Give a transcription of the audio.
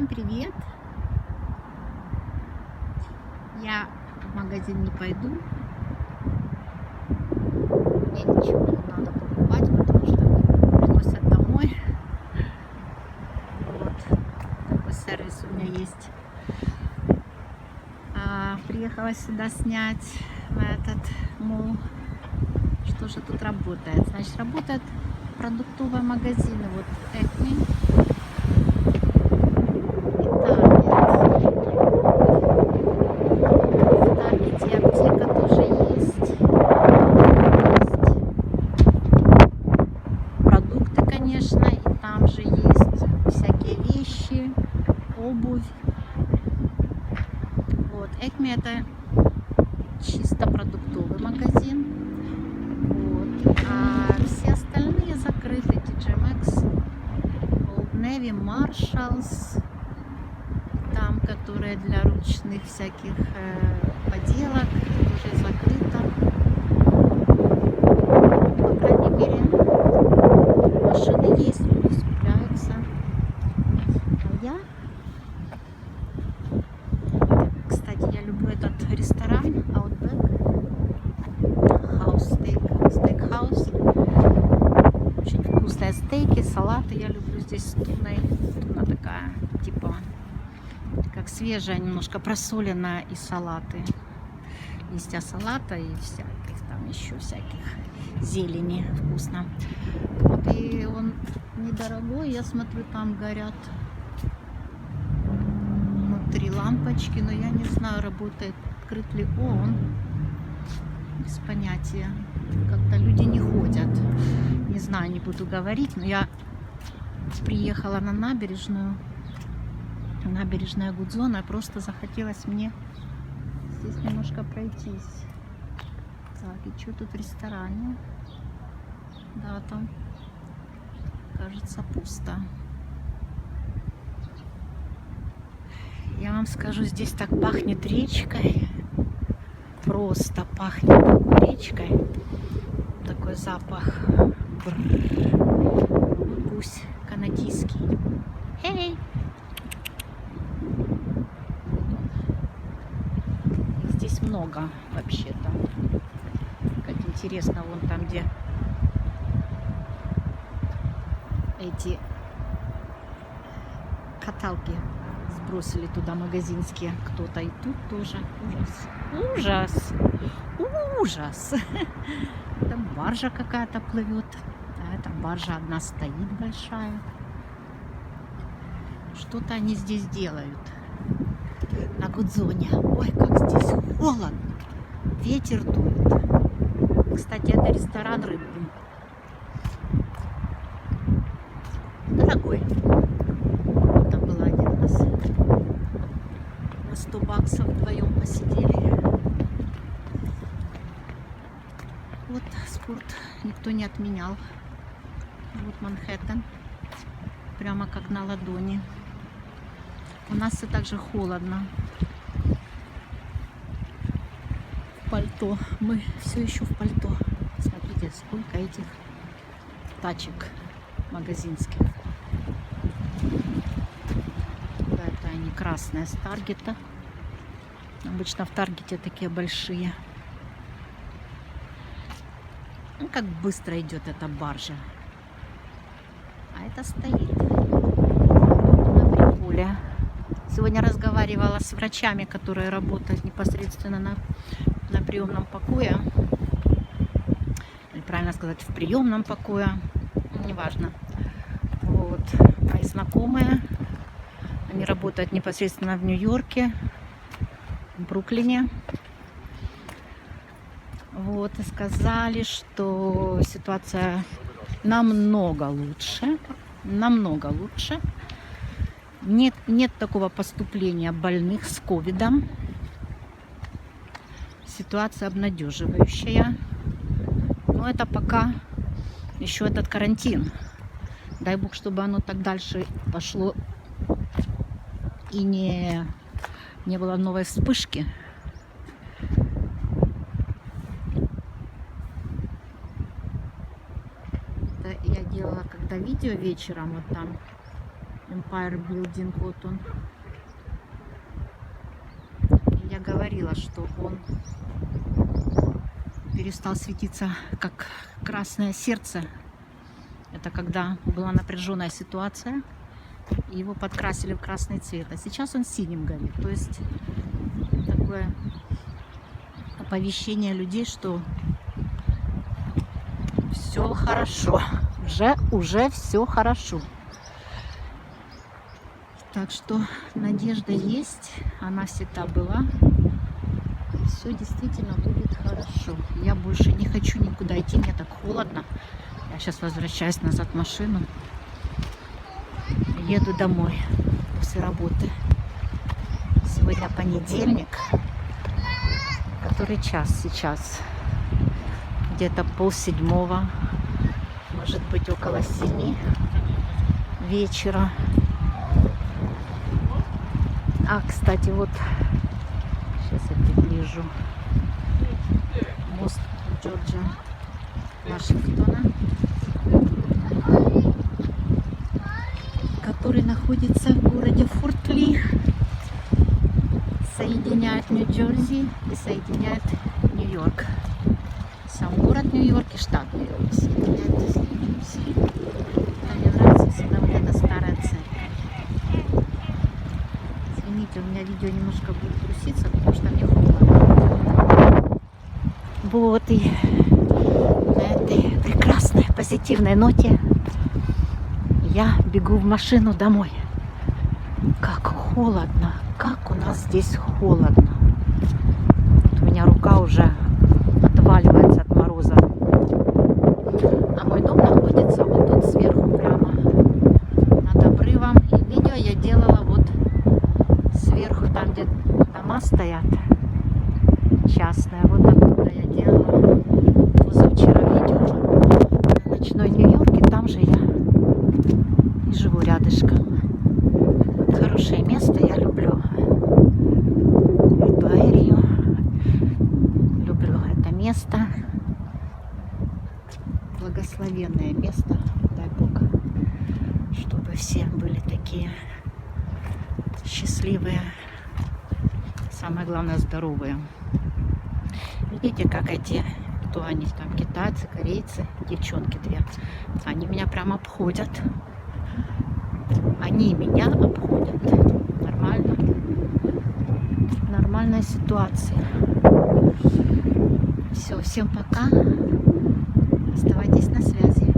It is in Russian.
Всем привет! Я в магазин не пойду. Мне ничего не надо покупать, потому что они приносят домой. Вот такой сервис у меня есть. Приехала сюда снять в этот мол. Что же тут работает? Значит, работают продуктовые магазины. Вот Acme. Конечно, и там же есть всякие вещи, обувь. Вот, Acme это чисто продуктовый магазин. Вот. А все остальные закрыты. TJ Maxx, Old Navy, Marshalls, там, которые для ручных всяких поделок, уже закрыто. По крайней мере, машины есть, люди цепляются. А я, кстати, я люблю этот ресторан Outback House Steakhouse. Очень вкусные стейки, салаты. Я люблю здесь с туной. Туна такая, типа, как свежая, немножко просоленная, и салаты. Листья салата и всяких там еще всяких зелени, вкусно. Вот, и он недорогой, я смотрю, там горят внутри лампочки, но я не знаю, работает, открыт ли он, без понятия. Как-то люди не ходят, не знаю, не буду говорить, но я приехала на набережную, набережная Гудзона, просто захотелось мне здесь немножко пройтись. Так, и что тут в ресторане? Да, там, кажется, пусто. Я вам скажу, здесь так пахнет речкой. Просто пахнет такой речкой. Такой запах. Гусь канадийский. Эй! Здесь много вообще-то. Как интересно, вон там, где эти каталки сбросили туда магазинские. Кто-то и тут тоже. Ужас. Ужас. Ужас. Там баржа какая-то плывет. А эта баржа одна стоит большая. Что-то они здесь делают. На Гудзоне. Ой, как здесь холодно. Ветер дует. Кстати, это ресторан рыбный. Дорогой. Там было один раз. На 100 баксов вдвоем посидели. Вот спорт никто не отменял. Вот Манхэттен. Прямо как на ладони. У нас все так же холодно. В пальто. Мы все еще в пальто. Смотрите, сколько этих тачек магазинских. Да, это они красные с Таргета. Обычно в Таргете такие большие. Ну, как быстро идет эта баржа. А это стоит на приколе. Сегодня разговаривала с врачами, которые работают непосредственно на приемном покое. Или правильно сказать, в приемном покое. Неважно. Вот. Мои знакомые. Они работают непосредственно в Нью-Йорке, в Бруклине. Вот. И сказали, что ситуация намного лучше. Намного лучше. Нет такого поступления больных с ковидом. Ситуация обнадеживающая. Но это пока еще этот карантин. Дай бог, чтобы оно так дальше пошло и не было новой вспышки. Это я делала когда видео вечером вот там Empire Building, вот он. Я говорила, что он перестал светиться как красное сердце. Это когда была напряженная ситуация, и его подкрасили в красный цвет. А сейчас он синим горит. То есть такое оповещение людей, что все хорошо. Уже все хорошо. Так что надежда есть, она всегда была. Все действительно будет хорошо. Я больше не хочу никуда идти, мне так холодно. Я сейчас возвращаюсь назад в машину. Еду домой после работы. Сегодня понедельник. Который час сейчас? Где-то 6:30. Может быть, около 7 вечера. А, кстати, вот сейчас я приближу мост Джорджа Вашингтона, который находится в городе Форт Ли, соединяет Нью-Джерси и соединяет Нью-Йорк. Сам город Нью-Йорк и штат Нью-Йорк соединяет с Нью-Джерси. Мне нравится всегда вот эта старая церковь. Извините, у меня видео немножко будет труситься, потому что мне холодно. Вот, и на этой прекрасной позитивной ноте я бегу в машину домой. Как холодно, как у нас здесь холодно. Вот у меня рука уже отваливается от мороза. А мой дом находится вот тут сверху прямо над обрывом. И видео я делала вот сверху, там где дома стоят частные. Вот оттуда я делала позавчера видео на ночной Нью-Йорке. Там же я и живу рядышком. Хорошее место, я люблю эту аэрию. Люблю это место. Благословенное место. Дай Бог, чтобы все были такие счастливые. Самое главное, здоровые. Видите, как эти, кто они там, китайцы, корейцы, девчонки две, они меня прям обходят. Они меня обходят. Нормально. Нормальная ситуация. Все, всем пока. Оставайтесь на связи.